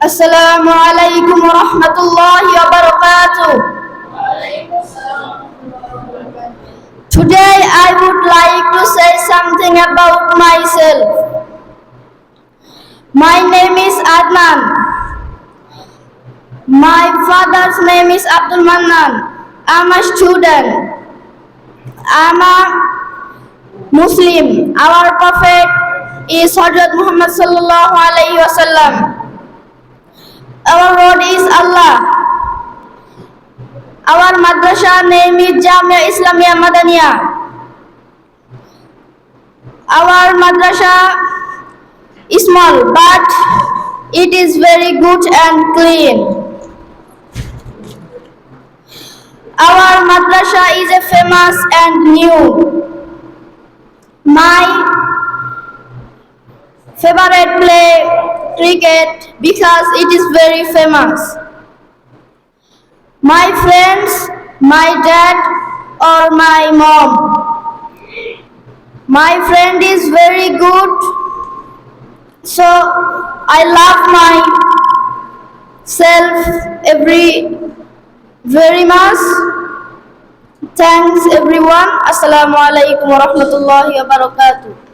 Assalamu alaikum warahmatullahi wabarakatuh. Today I would like to say something about myself. My name is Adnan. My father's name is Abdul Mannan. I'm a student. I'm a Muslim. Our prophet is Hazrat Muhammad sallallahu alaihi wasallam. Our Lord is Allah. Our madrasa name is Jamia Islamia Madaniya. Our madrasa is small, but it is very good and clean. Our madrasa is a famous and new. My favorite play cricket because it is very famous. My friends, my dad or my mom. My friend is very good, so I love myself very much. Thanks everyone. Assalamu alaikum warahmatullahi wabarakatuh.